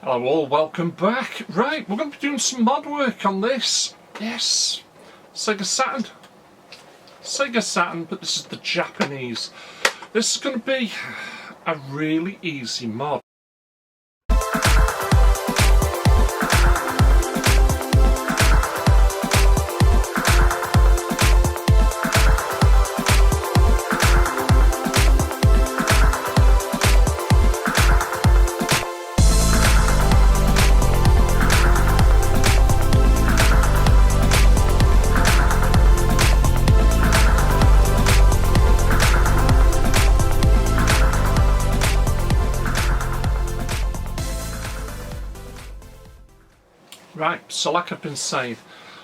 Hello all, welcome back. Right, we're going to be doing some mod work on this. Yes, SEGA Saturn. SEGA Saturn, but this is the Japanese. This is going to be a really easy mod. Right, so like I've been saying,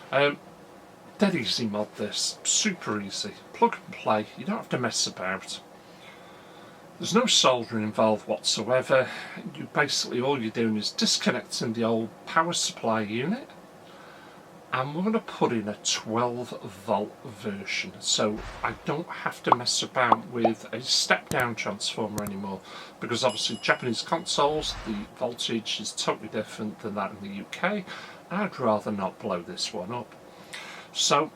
dead easy mod this, super easy, plug and play, you don't have to mess about. There's no soldering involved whatsoever. You basically, all you're doing is disconnecting the old power supply unit, and we're going to put in a 12 volt version, so I don't have to mess about with a step down transformer anymore, because obviously Japanese consoles, the voltage is totally different than that in the UK. I'd rather not blow this one up. So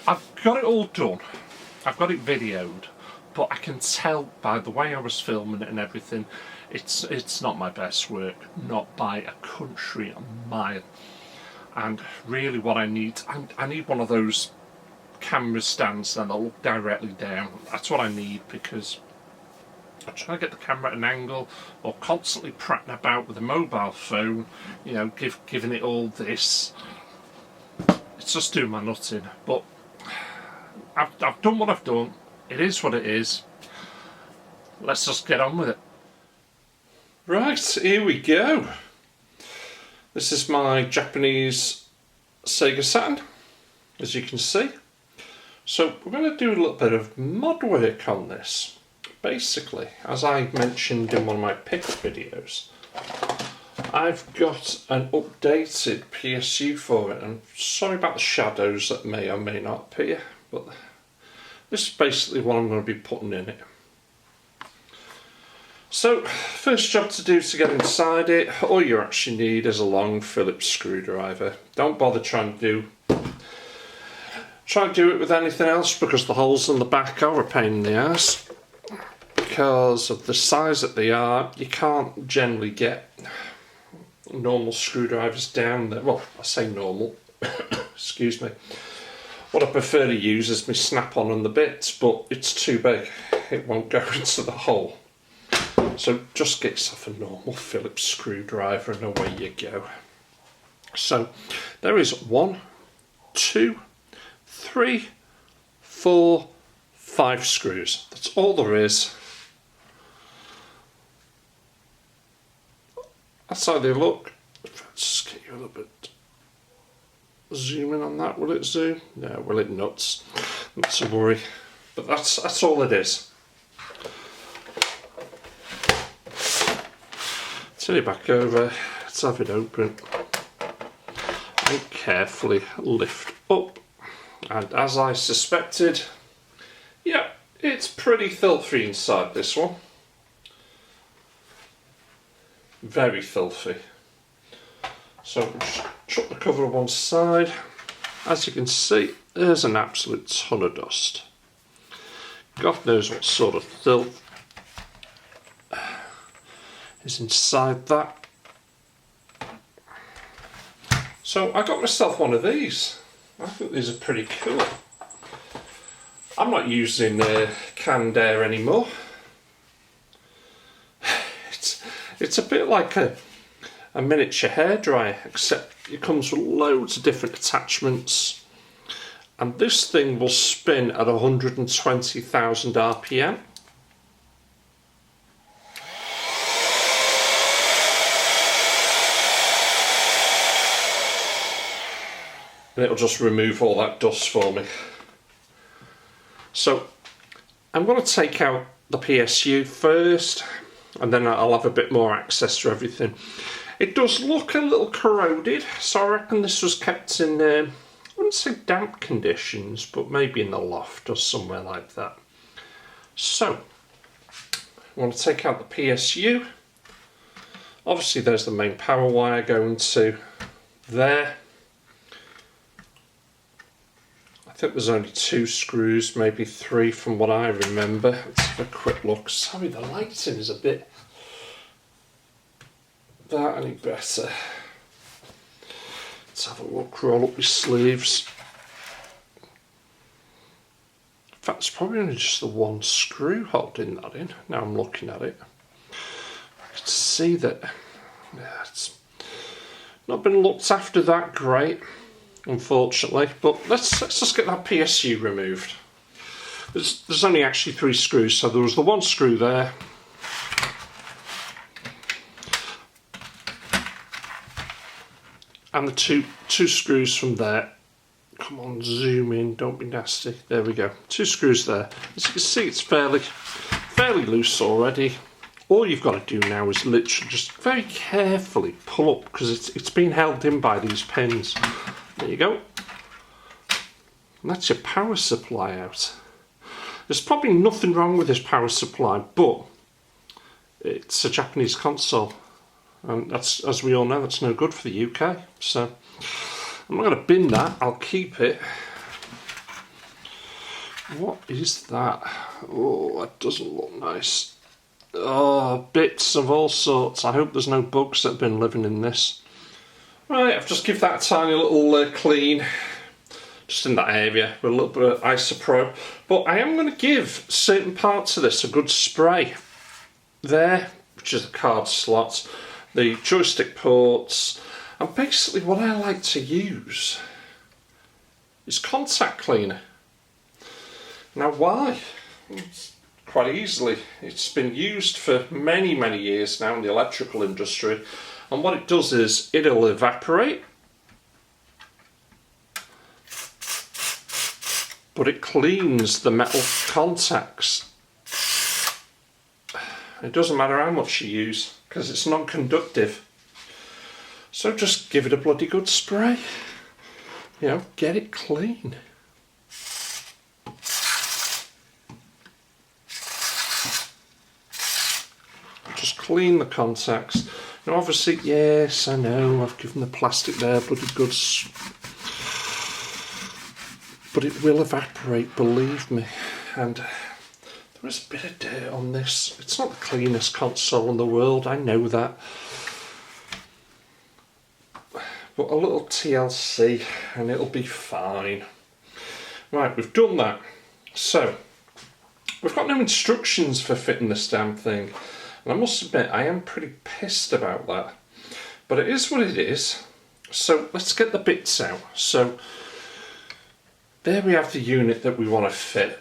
I've got it all done, I've got it videoed, but I can tell by the way I was filming it and everything, it's not my best work, not by a country mile. And really what I need one of those camera stands that'll look directly down. That's what I need, because I try to get the camera at an angle, or constantly prattling about with a mobile phone, you know, giving it all this. It's just doing my nut in. But I've done what I've done. It is what it is. Let's just get on with it. Right, here we go. This is my Japanese SEGA Saturn, as you can see. So we're going to do a little bit of mod work on this. Basically, as I mentioned in one of my pickup videos, I've got an updated PSU for it, and sorry about the shadows that may or may not appear, but this is basically what I'm going to be putting in it. So, first job to do to get inside it, all you actually need is a long Phillips screwdriver. Don't bother trying to do it with anything else, because the holes in the back are a pain in the ass. Because of the size that they are, you can't generally get normal screwdrivers down there. Well, I say normal, excuse me. What I prefer to use is my snap-on and the bits, but it's too big. It won't go into the hole. So just get yourself a normal Phillips screwdriver and away you go. So there is 1, 2, 3, 4, 5 screws. That's all there is. That's how they look. Just get you a little bit zoom in on that. Will it zoom? No, will it nuts? Not to worry. But that's all it is. Turn it back over. Let's have it open. And carefully lift up. And as I suspected, yeah, it's pretty filthy inside this one. Very filthy. So just chuck the cover on one side. As you can see, there's an absolute ton of dust. God knows what sort of filth is inside that. So I got myself one of these. I think these are pretty cool. I'm not using canned air anymore. It's a bit like a miniature hairdryer, except it comes with loads of different attachments, and this thing will spin at 120,000 RPM. And it'll just remove all that dust for me. So I'm going to take out the PSU first, and then I'll have a bit more access to everything. It does look a little corroded, so I reckon this was kept in, I wouldn't say damp conditions, but maybe in the loft or somewhere like that. So, I want to take out the PSU, Obviously there's the main power wire going to there. I think there's only 2 screws, maybe 3 from what I remember. Let's have a quick look. Sorry, the lighting is a bit... that any better. Let's have a look, roll up my sleeves. In fact, it's probably only just the 1 screw holding that in. Now I'm looking at it. I can see that it's not been looked after that great, unfortunately. But let's just get that PSU removed. There's only actually 3 screws, so there was the 1 screw there. And the two screws from there. Come on, zoom in, don't be nasty. There we go. 2 screws there. As you can see, it's fairly loose already. All you've got to do now is literally just very carefully pull up, because it's being held in by these pins. There you go. And that's your power supply out. There's probably nothing wrong with this power supply, but it's a Japanese console. And that's, as we all know, that's no good for the UK. So I'm not going to bin that, I'll keep it. What is that? Oh, that doesn't look nice. Oh, bits of all sorts. I hope there's no bugs that have been living in this. Right, I've just given that a tiny little clean, just in that area, with a little bit of isopro. But I am going to give certain parts of this a good spray. There, which is the card slots, the joystick ports, and basically what I like to use is contact cleaner. Now why? It's quite easily. It's been used for many years now in the electrical industry, and what it does is it'll evaporate, but it cleans the metal contacts. It doesn't matter how much you use, because it's non-conductive. So just give it a bloody good spray. You know, get it clean. Just clean the contacts. Now obviously, yes, I know, I've given the plastic there bloody good, but it will evaporate, believe me. And there is a bit of dirt on this. It's not the cleanest console in the world, I know that. But a little TLC and it'll be fine. Right, we've done that. So, we've got no instructions for fitting this damn thing. And I must admit, I am pretty pissed about that. But it is what it is. So, let's get the bits out. So, there we have the unit that we want to fit.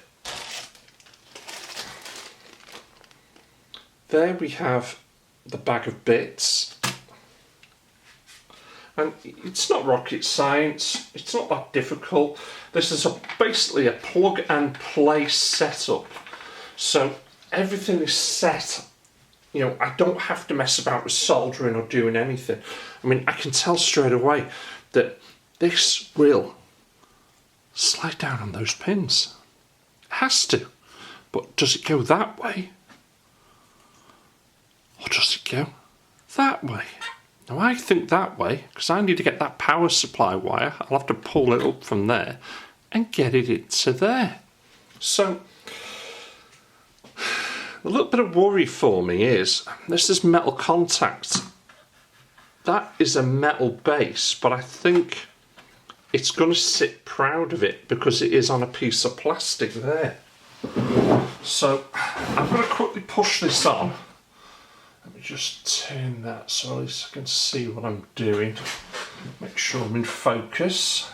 There we have the bag of bits. And it's not rocket science, it's not that difficult. This is basically a plug and play setup. So everything is set. You know, I don't have to mess about with soldering or doing anything. I mean, I can tell straight away that this will slide down on those pins. It has to. But does it go that way? Or does it go that way? Now I think that way, because I need to get that power supply wire. I'll have to pull it up from there and get it into there. So, a little bit of worry for me is, this metal contact. That is a metal base, but I think it's going to sit proud of it because it is on a piece of plastic there. So, I'm going to quickly push this on. Let me just turn that so at least I can see what I'm doing. Make sure I'm in focus.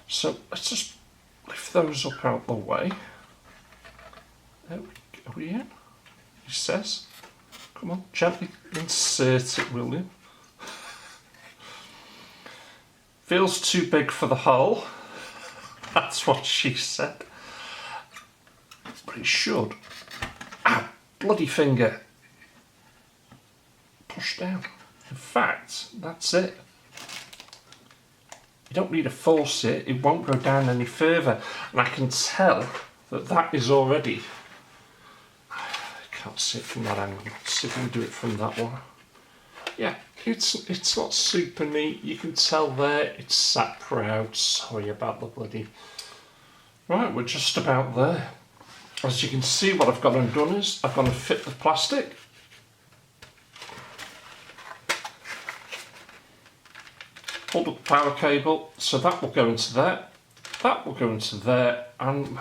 So let's just lift those up out the way. There we go. Are we in? He says. Come on, gently insert it, will you? Feels too big for the hole. That's what she said. But it should. Ow, bloody finger. Push down. In fact, that's it. You don't need to force it, it won't go down any further. And I can tell that that is already... I can't see it from that angle. Let's see if we can do it from that one. yeah, it's not super neat. You can tell there it's sat proud. Sorry about the bloody... Right, we're just about there. As you can see, what I've gone and done is I've gone and fit the plastic. Hold up the power cable, so that will go into there. That will go into there, and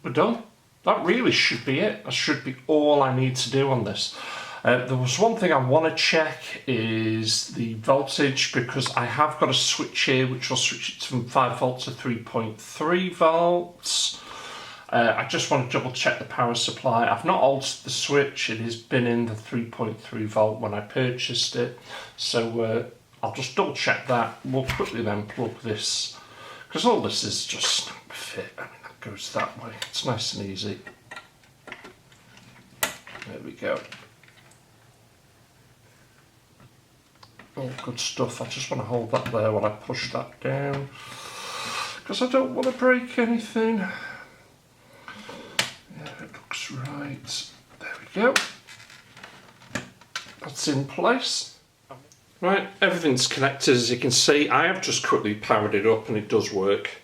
we're done. That really should be it. That should be all I need to do on this. There was one thing I want to check is the voltage, because I have got a switch here which will switch it from 5 volts to 3.3 volts. I just want to double check the power supply. I've not altered the switch. It has been in the 3.3 volt when I purchased it. So I'll just double check that. We'll quickly then plug this, because all this is just fit. I mean, that goes that way. It's nice and easy. There we go. All good stuff. I just want to hold that there while I push that down, because I don't want to break anything. Yeah, it looks right. There we go. That's in place. Right, everything's connected, as you can see. I have just quickly powered it up and it does work.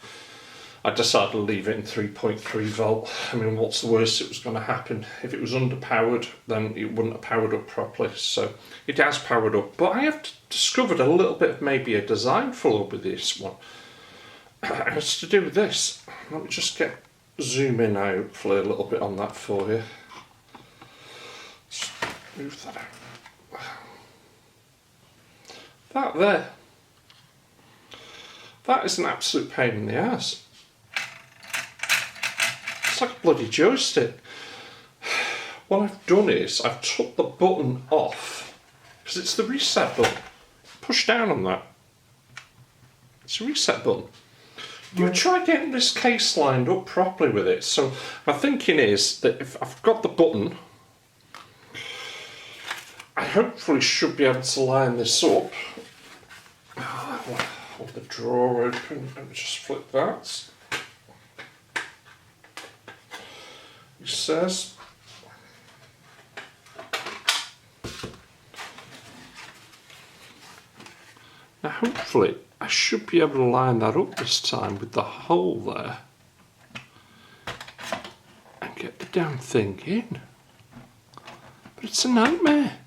I decided to leave it in 3.3 volt. I mean, what's the worst that was going to happen? If it was underpowered, then it wouldn't have powered up properly. So it has powered up. But I have discovered a little bit of maybe a design flaw with this one. And it's to do with this. Let me just zoom in hopefully a little bit on that for you. Just move that out. That there. That is an absolute pain in the ass. It's like a bloody joystick. What I've done is I've took the button off, because it's the reset button. Push down on that. It's a reset button. You try getting this case lined up properly with it. So my thinking is that if I've got the button, I hopefully should be able to line this up. Hold the drawer open and just flip that. It says now hopefully I should be able to line that up this time with the hole there and get the damn thing in. But it's a nightmare.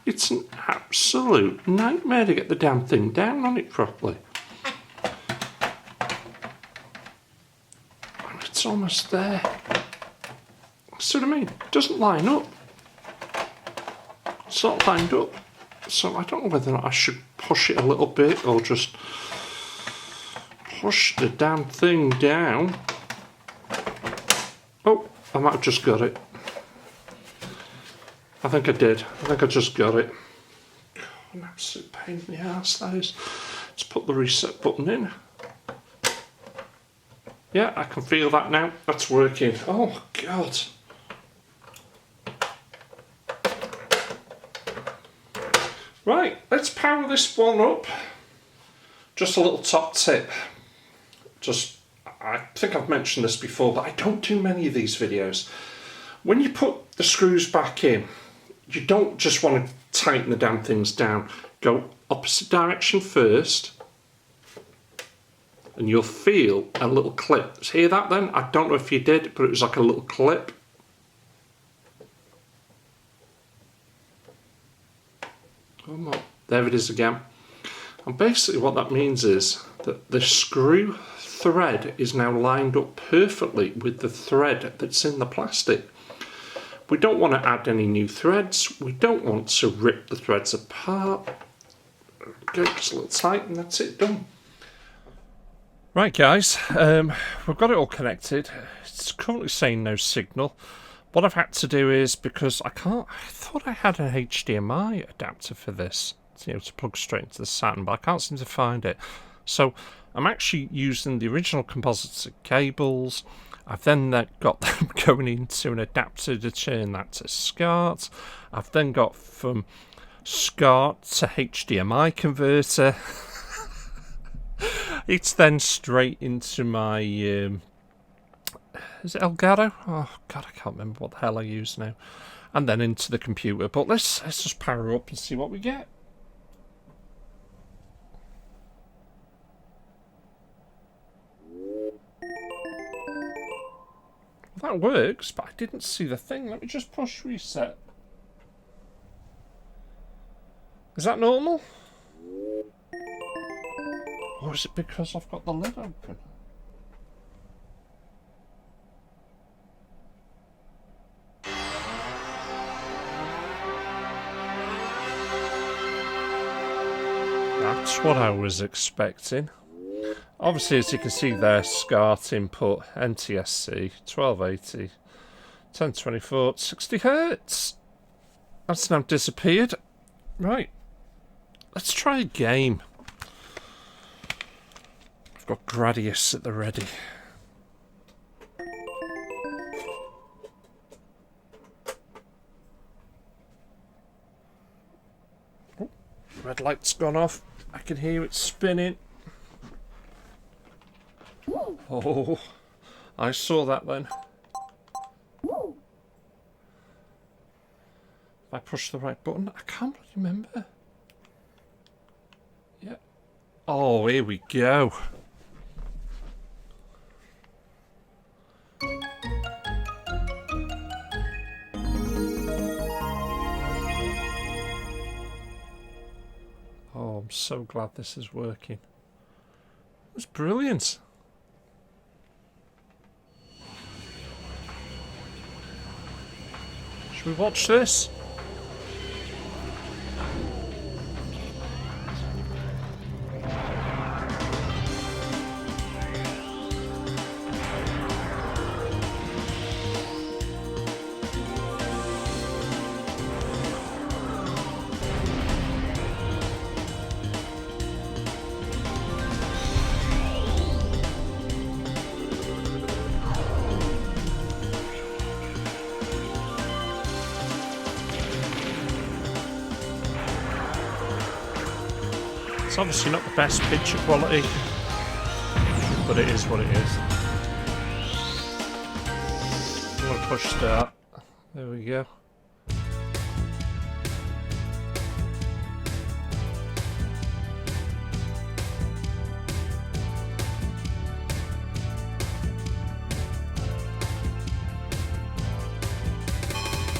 It's an absolute nightmare to get the damn thing down on it properly. And it's almost there. See what I mean? It doesn't line up. It's not lined up. So I don't know whether or not I should push it a little bit or just push the damn thing down. Oh, I might have just got it. I think I did. I think I just got it. God, an absolute pain in the ass that is. Let's put the reset button in. Yeah, I can feel that now. That's working. Oh, God. Right, let's power this one up. Just a little top tip. I think I've mentioned this before, but I don't do many of these videos. When you put the screws back in, you don't just want to tighten the damn things down. Go opposite direction first, and you'll feel a little clip. Hear that then? I don't know if you did, but it was like a little clip. Come on. There it is again. And basically what that means is that the screw thread is now lined up perfectly with the thread that's in the plastic. We don't want to add any new threads. We don't want to rip the threads apart. Go just a little tight and that's it, done. Right guys, we've got it all connected. It's currently saying no signal. What I've had to do is, because I thought I had an HDMI adapter for this, you know, to plug straight into the Saturn, but I can't seem to find it. So I'm actually using the original composite cables. I've then got them going into an adapter to turn that to SCART. I've then got from SCART to HDMI converter. It's then straight into my Is it Elgato? Oh god, I can't remember what the hell I use now. And then into the computer. But let's just power up and see what we get. That works, but I didn't see the thing. Let me just push reset. Is that normal? Or is it because I've got the lid open? That's what I was expecting. Obviously, as you can see there, SCART input, NTSC, 1280, 1024, 60 Hz. That's now disappeared. Right. Let's try a game. I've got Gradius at the ready. Oh, red light's gone off. I can hear it spinning. Oh, I saw that then. If I push the right button, I can't really remember. Yeah. Oh, here we go. Oh, I'm so glad this is working. It was brilliant. Should we watch this? It's obviously not the best picture quality, but it is what it is. I'm going to push start. There we go.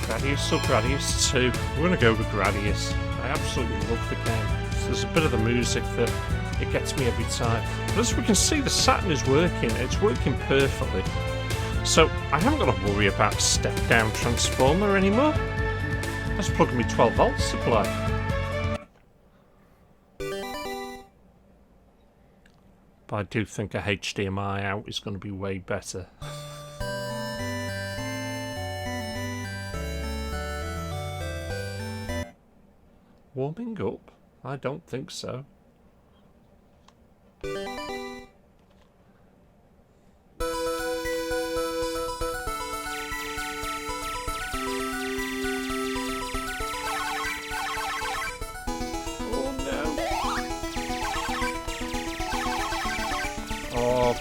Gradius or Gradius 2? We're going to go with Gradius. I absolutely love the game. There's a bit of the music that it gets me every time. But as we can see, the Saturn is working. It's working perfectly. So I haven't got to worry about a step-down transformer anymore. Let's plug in my 12 volt supply. But I do think a HDMI out is going to be way better. Warming up? I don't think so. Oh no! Oh,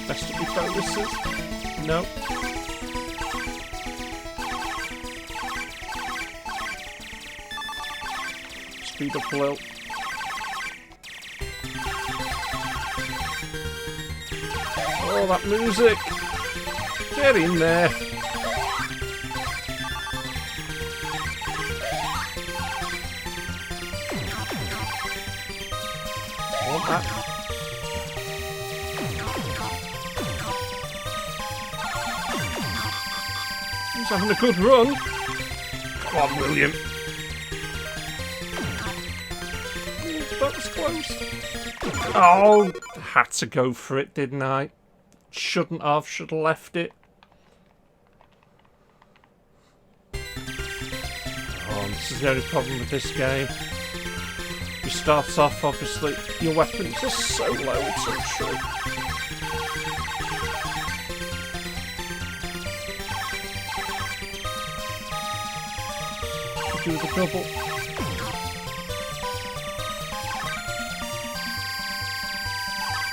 best of my bonuses? No. Speed up a little. Oh, that music! Get in there! Want that? He's having a good run. Come on, William. That was close. Oh, had to go for it, didn't I? Shouldn't have, should have left it. Oh, this is the only problem with this game. You start off, obviously, your weapons are so low, it's untrue. Do the double.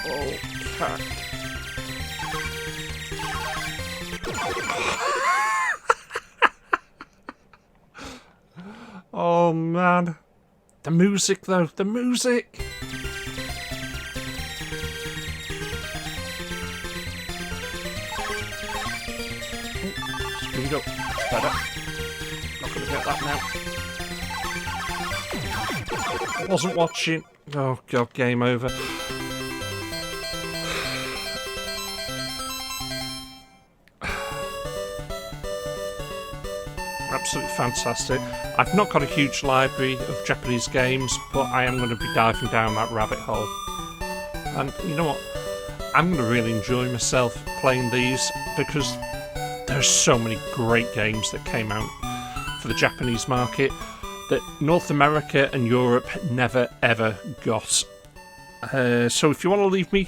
Oh, cat. Oh man. The music though, the music! Speed up, it's better. Not gonna get that now. Wasn't watching. Oh god, game over. Absolutely fantastic. I've not got a huge library of Japanese games, but I am going to be diving down that rabbit hole. And you know what? I'm going to really enjoy myself playing these because there's so many great games that came out for the Japanese market that North America and Europe never ever got. So if you want to leave me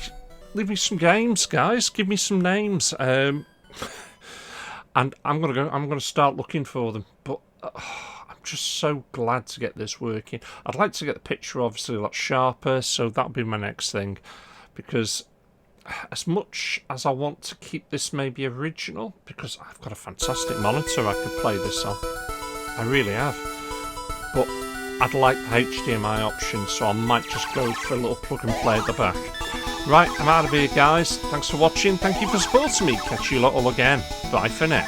some games, guys, give me some names. And I'm gonna start looking for them. But I'm just so glad to get this working. I'd like to get the picture obviously a lot sharper, so that'll be my next thing. Because as much as I want to keep this maybe original, because I've got a fantastic monitor I could play this on. I really have. But I'd like the HDMI option, so I might just go for a little plug and play at the back. Right, I'm out of here, guys. Thanks for watching. Thank you for supporting me. Catch you lot all again. Bye for now.